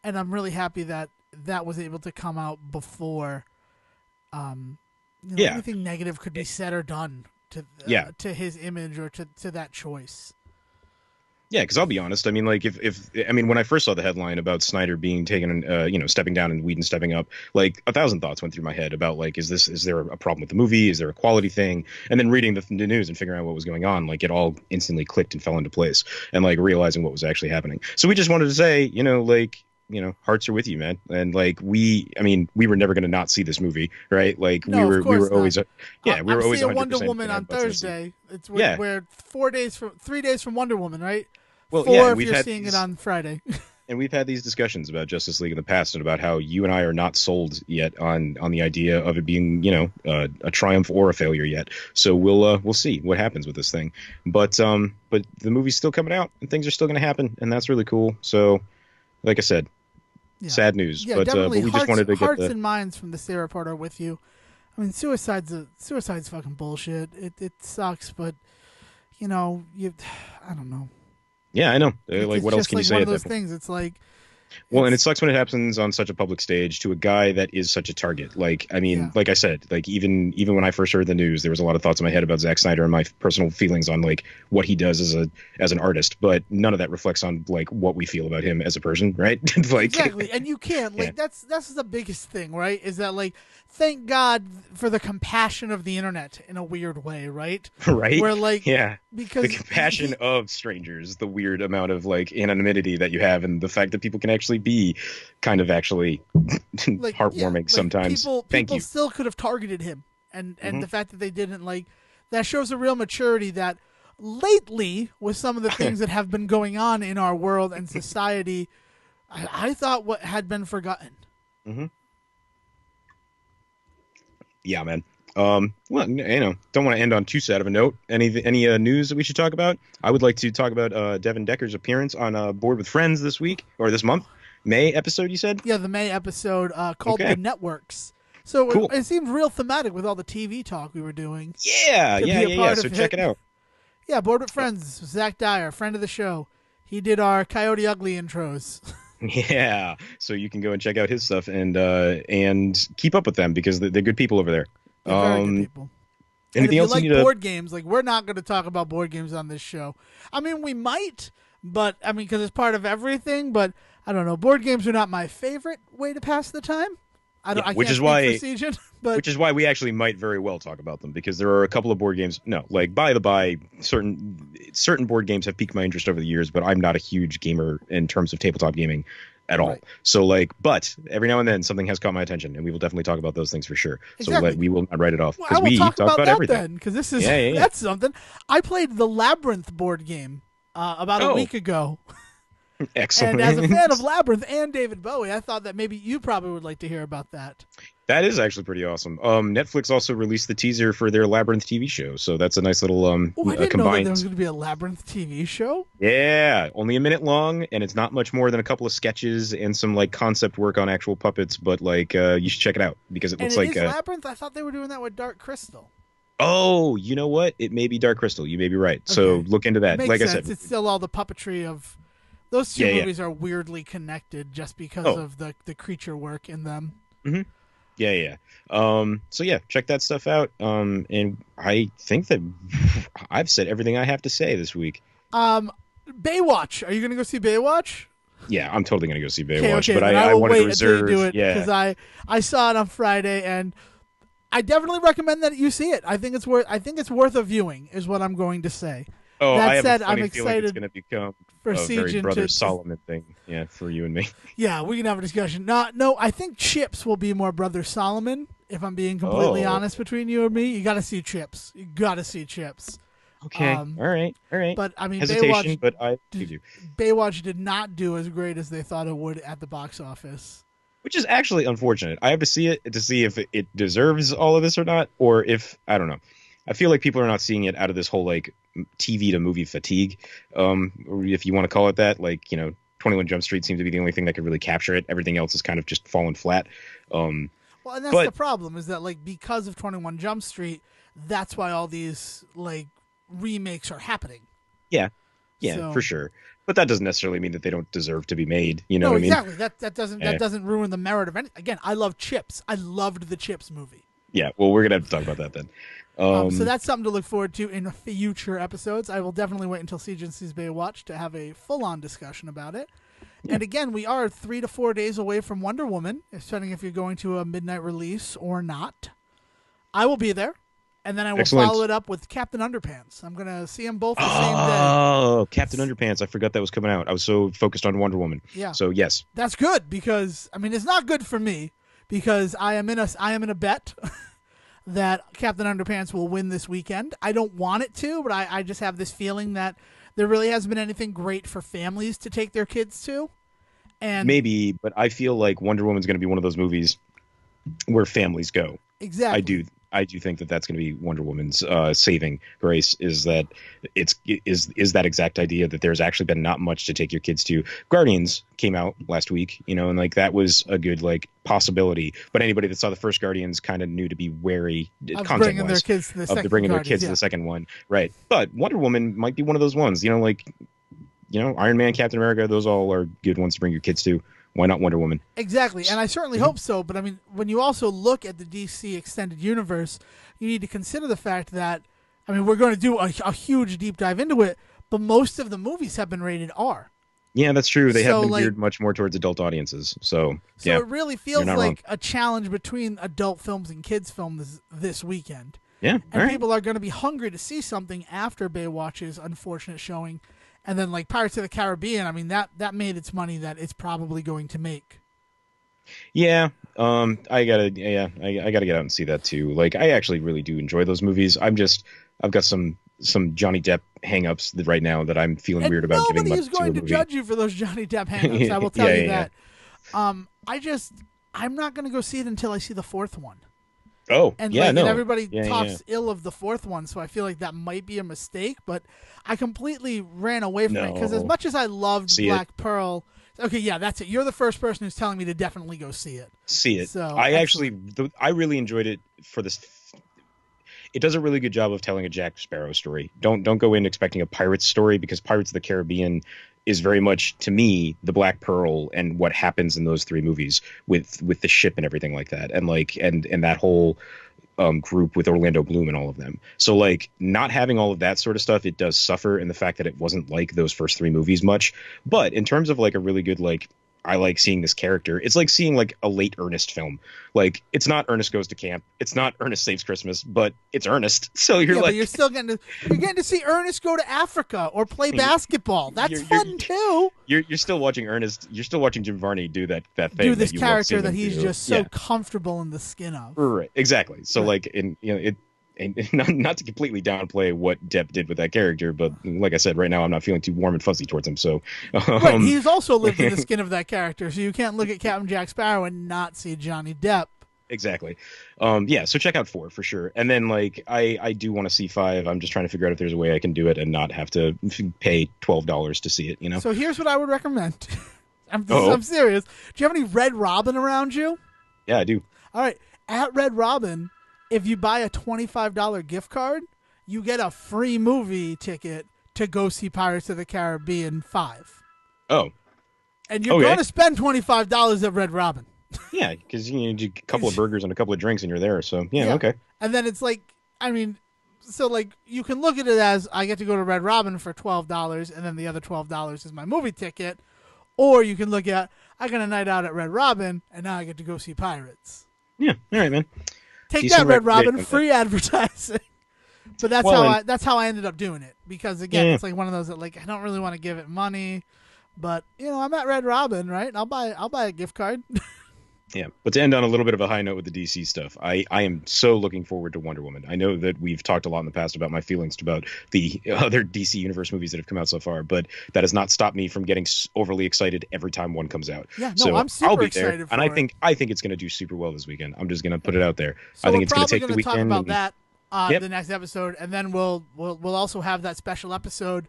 And I'm really happy that that was able to come out before, Yeah. anything negative could be said or done to his image or to that choice. Yeah, because I'll be honest. I mean, like, if when I first saw the headline about Snyder being taken, stepping down and Whedon stepping up, like 1,000 thoughts went through my head about like, is there a problem with the movie? Is there a quality thing? And then reading the news and figuring out what was going on, like it all instantly clicked and fell into place, and like realizing what was actually happening. So we just wanted to say, hearts are with you, man. And like we were never going to not see this movie, right? Like No, we of course were always, not. we were always seeing 100% Wonder Woman gonna on bust this. Thursday. It's Yeah. we're 3 days from Wonder Woman, right? Well, 4 yeah, if we've you're had seeing these- it on Friday. And we've had these discussions about Justice League in the past and about how you and I are not sold yet on the idea of it being, a triumph or a failure yet. So we'll see what happens with this thing. But the movie's still coming out and things are still going to happen, and that's really cool. So, like I said, Yeah. sad news. Yeah, but definitely. we just wanted to get hearts the and minds from the Sarah Report are with you. I mean, suicide's fucking bullshit. It sucks, but I don't know. yeah, I know. It's Like, what else just can you like say one at of those that point? things. It's like, Well, and it sucks when it happens on such a public stage to a guy that is such a target. Like, I mean, Yeah. like I said, like even when I first heard the news, there was a lot of thoughts in my head about Zack Snyder and my personal feelings on like what he does as an artist, but none of that reflects on like what we feel about him as a person, right? Like exactly, and you can't like that's the biggest thing, right? Is that like, thank God for the compassion of the internet in a weird way, right? right? Where like, Yeah. because The compassion of strangers, the weird amount of like anonymity that you have, and the fact that people can actually be kind of actually like, heartwarming like, sometimes. Thank people you. still could have targeted him, and Mhm. the fact that they didn't, like, that shows a real maturity that lately with some of the things that have been going on in our world and society, I thought what had been forgotten. Mm-hmm. Yeah, man. Well, don't want to end on too sad of a note. Any news that we should talk about? I would like to talk about Devon Decker's appearance on Board with Friends this week or this month. May episode, you said? Yeah, the May episode called Okay. The Networks. So Cool. it seemed real thematic with all the TV talk we were doing. Yeah, To be a yeah. part So of check it. it out. Yeah, Board with Friends, Zach Dyer, friend of the show. He did our Coyote Ugly intros. Yeah, so you can go and check out his stuff and keep up with them because they're good people over there. They're very good people. And if Anything you else like you need board games, like, we're not going to talk about board games on this show. I mean, we might, but I mean, because it's part of everything. But I don't know. Board games are not my favorite way to pass the time. I don't. Yeah, I which can't is speak why- for Sejohn, but Which is why we actually might very well talk about them because there are a couple of board games. No, like by the by, certain board games have piqued my interest over the years, but I'm not a huge gamer in terms of tabletop gaming. at all. Right. So like, but every now and then something has caught my attention, and we will definitely talk about those things for sure. So Exactly. we will not write it off Well, I because will we talk talk about about that everything. then, because this is Yeah, yeah, yeah. that's something. I played the Labyrinth board game about a Oh, week ago, and as a fan of excellent. Labyrinth and David Bowie, I thought that maybe you probably would like to hear about that. That is actually pretty awesome. Netflix also released the teaser for their Labyrinth TV show, so that's a nice little Oh, I didn't know that there was combined. going to be a Labyrinth TV show. Yeah, only a minute long, and it's not much more than a couple of sketches and some like concept work on actual puppets. But like, you should check it out because it And looks it like. is Labyrinth. I thought they were doing that with Dark Crystal. Oh, you know what? It may be Dark Crystal. You may be right. So Okay, look into that. makes Like I sense. said, It's still all the puppetry of those two yeah, yeah. movies are weirdly connected just because Oh, of the creature work in them. hmm yeah, yeah. So yeah, check that stuff out. And I think that I've said everything I have to say this week. Um, Baywatch. Are you going to go see Baywatch? Yeah, I'm totally gonna go see Okay, Baywatch, okay. but Then I I will wanted to wait until you reserve. do it Yeah. because I saw it on Friday and I definitely recommend that you see it. I think it's worth a viewing. Is what I'm going to say. Oh, That I have said, a I'm funny feeling it's excited gonna become for a very Sejohn Brother to. Solomon thing. Yeah, for you and me. Yeah, we can have a discussion. No, I think Chips will be more Brother Solomon. If I'm being completely Oh, honest between you and me, you got to see Chips. You got to see Chips. okay. Um, All right. All right. but I mean, Hesitation, but I do. Baywatch did not do as great as they thought it would at the box office. Which is actually unfortunate. I have to see it to see if it deserves all of this or not, or if I don't know. I feel like people are not seeing it out of this whole like TV to movie fatigue, or if you want to call it that. Like 21 Jump Street seemed to be the only thing that could really capture it. Everything else is kind of just fallen flat. Um, Well, and that's the but problem is that like because of 21 Jump Street, that's why all these like remakes are happening. yeah, yeah, So for sure. But that doesn't necessarily mean that they don't deserve to be made. You know no, what I mean? exactly. That Yeah. doesn't ruin the merit of any. Again, I love Chips. I loved the Chips movie. Yeah. Well, we're gonna have to talk about that then. So that's something to look forward to in future episodes. I will definitely wait until Sejohn sees Baywatch to have a full-on discussion about it. Yeah. And again, we are 3 to 4 days away from Wonder Woman, depending if you're going to a midnight release or not. I will be there, and then I will Excellent. follow it up with Captain Underpants. I'm gonna see them both the same day. Oh, Captain Underpants! I forgot that was coming out. I was so focused on Wonder Woman. Yeah, So yes, that's good because I mean it's not good for me because I am in a bet that Captain Underpants will win this weekend. I don't want it to, but I just have this feeling that there really hasn't been anything great for families to take their kids to. And maybe, but I feel like Wonder Woman's going to be one of those movies where families go. exactly. I do think that that's going to be Wonder Woman's saving grace is that is that exact idea that there's actually been not much to take your kids to. Guardians came out last week, and like that was a good like possibility. But anybody that saw the first Guardians kind of knew to be wary Of content bringing their wise kids to the of second bringing their Guardians, kids yeah. to the second one, right? But Wonder Woman might be one of those ones, Iron Man, Captain America, those all are good ones to bring your kids to. Why not Wonder Woman? Exactly, and I certainly hope so. But I mean, when you also look at the DC extended universe, you need to consider the fact that I mean we're going to do a huge deep dive into it, but most of the movies have been rated R. Yeah, that's true. They have So, been like- geared much more towards adult audiences. So So yeah, it really feels not like a challenge between adult films and kids films this weekend. yeah. And All right. people are going to be hungry to see something after Baywatch's unfortunate showing. And then like Pirates of the Caribbean, I mean that made its money that it's probably going to make. Yeah, I gotta get out and see that too. Like, I actually really do enjoy those movies. I've got some Johnny Depp hangups right now that I'm feeling And weird about giving nobody much is going to to a movie. judge you for those Johnny Depp hangups. I will tell you Yeah. that. I'm not going to go see it until I see the fourth one. Oh, And yeah, no. and everybody Yeah, talks ill of the fourth one, so I feel like that might be a mistake. But I completely ran away from it because as No. much as I loved See it. Black Pearl, okay, yeah, that's it. You're the first person who's telling me to definitely go see it. See it. So, I really enjoyed it for this. It does a really good job of telling a Jack Sparrow story. Don't go in expecting a Pirates story because Pirates of the Caribbean is very much, to me, the Black Pearl and what happens in those three movies with the ship and everything like that, and and that whole group with Orlando Bloom and all of them. So like not having all of that sort of stuff, it does suffer in the fact that it wasn't like those first three movies much. But in terms of like a really good like I like seeing this character. It's like seeing like a late Ernest film. Like it's not Ernest Goes to Camp, it's not Ernest Saves Christmas, but it's Ernest. So you're Yeah, but like, you're still getting to see Ernest go to Africa or play basketball. That's fun too. You're still watching Ernest. You're still watching Jim Varney do that thing. Do this that you love character seeing that him he's do. just so comfortable in the skin of. Right, exactly. So like, in it. And not to completely downplay what Depp did with that character, but like I said, right now I'm not feeling too warm and fuzzy towards him. So, right, he's also lived in the skin of that character, so you can't look at Captain Jack Sparrow and not see Johnny Depp. Exactly. Yeah. So check out 4 for sure, and then like I do want to see 5. I'm just trying to figure out if there's a way I can do it and not have to pay $12 to see it. You know. So here's what I would recommend. I'm serious. Do you have any Red Robin around you? Yeah, I do. All right, at Red Robin, if you buy a $25 gift card, you get a free movie ticket to go see Pirates of the Caribbean 5. Oh. And you're going to spend $25 at Red Robin. Yeah, because you do a couple of burgers and a couple of drinks and you're there. So, yeah, okay. And then it's like, I mean, so like you can look at it as I get to go to Red Robin for $12 and then the other $12 is my movie ticket. Or you can look at, I got a night out at Red Robin and now I get to go see Pirates. Yeah, all right, man. Take that, Red Robin, free advertising. But that's how I ended up doing it, because again, it's like one of those that like I don't really want to give it money, but I'm at Red Robin, right? I'll buy a gift card. Yeah, but to end on a little bit of a high note with the DC stuff, I am so looking forward to Wonder Woman. I know that we've talked a lot in the past about my feelings about the other DC Universe movies that have come out so far, but that has not stopped me from getting overly excited every time one comes out. Yeah, no, so I'm super I'll be excited there, for and it. I think it's going to do super well this weekend. I'm just going to put it out there. So I think it's going to take the weekend. Talk about that the next episode, and then we'll also have that special episode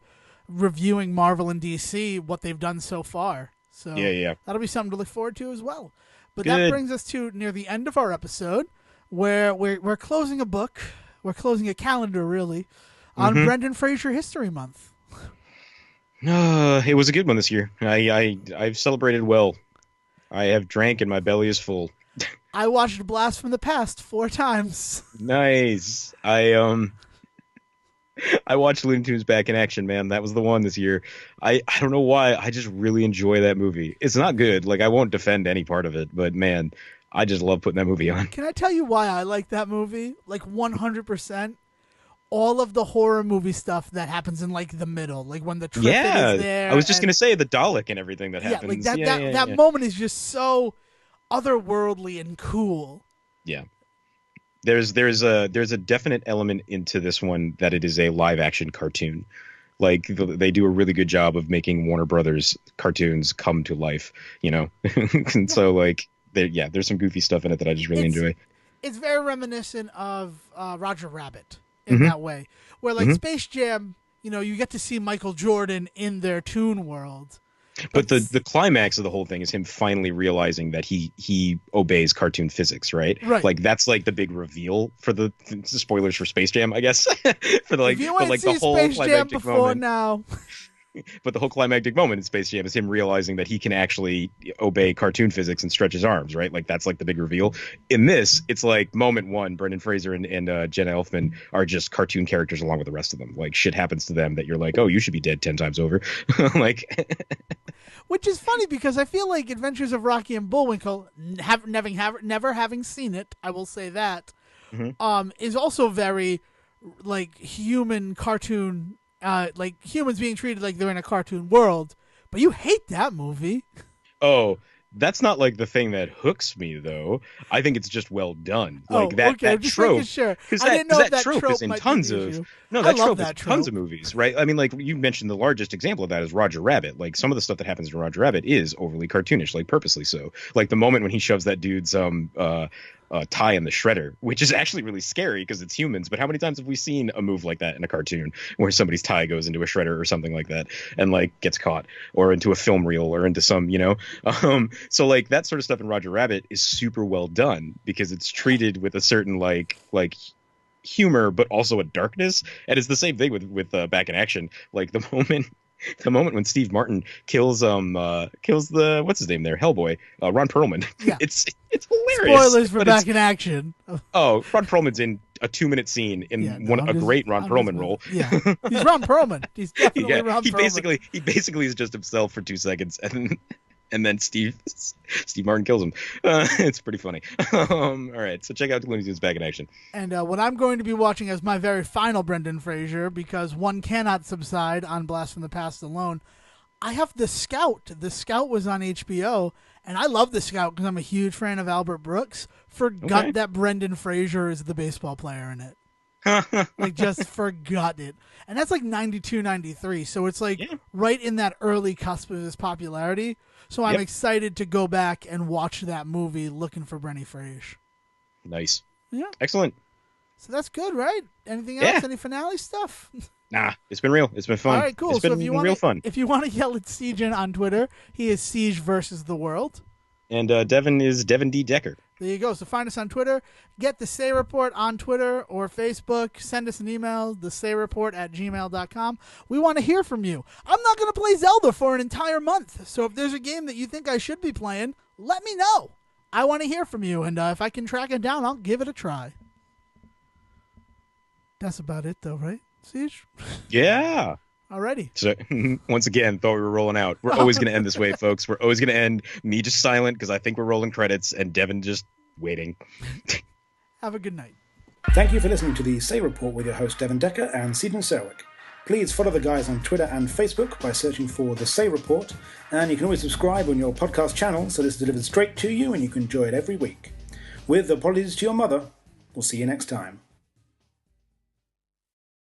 reviewing Marvel and DC, what they've done so far. So that'll be something to look forward to as well. But that brings us to near the end of our episode, where we're closing a book. We're closing a calendar, really, on Brendan Fraser History Month. It was a good one this year. I've celebrated well. I have drank and my belly is full. I watched Blast from the Past 4 times. Nice. I watched Looney Tunes Back in Action, man. That was the one this year. I don't know why. I just really enjoy that movie. It's not good. Like, I won't defend any part of it, but man, I just love putting that movie on. Can I tell you why I like that movie? Like 100%. All of the horror movie stuff that happens in like the middle, like when the Trifid is there. I was just gonna say the Dalek and everything that happens. Like that moment is just so otherworldly and cool. Yeah. There's a definite element into this one that it is a live action cartoon. Like they do a really good job of making Warner Brothers cartoons come to life, and so like there's some goofy stuff in it that I just really enjoy. It's very reminiscent of Roger Rabbit in that way, where like Space Jam, you get to see Michael Jordan in their toon world. But the climax of the whole thing is him finally realizing that he obeys cartoon physics, right? Right. Like that's like the big reveal for the spoilers for Space Jam, I guess. for the, like, if you but, ain't like seen the whole Space Jam climactic before moment. now. But the whole climactic moment in Space Jam is him realizing that he can actually obey cartoon physics and stretch his arms, right? Like that's like the big reveal. In this, it's like moment one, Brendan Fraser and Jenna Elfman are just cartoon characters along with the rest of them. Like shit happens to them that you're like, oh, you should be dead 10 times over. Like, which is funny because I feel like Adventures of Rocky and Bullwinkle, never having seen it, I will say that, is also very like human cartoon. Like humans being treated like they're in a cartoon world, but you hate that movie. Oh, that's not like the thing that hooks me though. I think it's just well done. Like that trope. Sure. Because that trope is in tons of tons of movies, right? I mean, like you mentioned, the largest example of that is Roger Rabbit. Like some of the stuff that happens in Roger Rabbit is overly cartoonish, like purposely so. Like the moment when he shoves that dude's tie in the shredder, which is actually really scary because it's humans. But how many times have we seen a move like that in a cartoon where somebody's tie goes into a shredder or something like that and like gets caught, or into a film reel, or into some, so like that sort of stuff in Roger Rabbit is super well done because it's treated with a certain like humor, but also a darkness. And it's the same thing with Back in Action. Like the moment when Steve Martin kills the what's his name there, Hellboy, Ron Perlman. Yeah. It's hilarious. Spoilers for Back in Action. Oh, Ron Perlman's in a 2-minute scene in a great Ron Perlman role. Yeah, he's Ron Perlman. He's definitely Ron Perlman. He basically is just himself for 2 seconds, and and then Steve Martin kills him. It's pretty funny. All right, so check out Looney Tunes Back in Action. And what I'm going to be watching as my very final Brendan Fraser, because one cannot subside on Blast from the Past alone, I have The Scout. The Scout was on HBO, and I love The Scout because I'm a huge fan of Albert Brooks. Forgot that Brendan Fraser is the baseball player in it. Like, just forgot it. And that's like 92, 93. So it's like right in that early cusp of his popularity. So I'm excited to go back and watch that movie looking for Brenny Fraser. Nice. Yeah. Excellent. So that's good, right? Anything else? Any finale stuff? Nah, it's been real. It's been fun. All right, cool. It's been real fun. If you want to yell at Sejohn on Twitter, he is Siege versus the World. And Devon is Devon D. Decker. There you go. So find us on Twitter. Get the Say Report on Twitter or Facebook. Send us an email, thesayreport@gmail.com. We want to hear from you. I'm not going to play Zelda for an entire month. So if there's a game that you think I should be playing, let me know. I want to hear from you. And if I can track it down, I'll give it a try. That's about it, though, right, Siege? Yeah. Alrighty. So, once again, thought we were rolling out. We're always going to end this way, folks. We're always going to end me just silent because I think we're rolling credits and Devon just waiting. Have a good night. Thank you for listening to the Say Report with your host Devon Decker and Sejohn Serwick. Please follow the guys on Twitter and Facebook by searching for The Say Report, and you can always subscribe on your podcast channel so this is delivered straight to you and you can enjoy it every week. With apologies to your mother, we'll see you next time.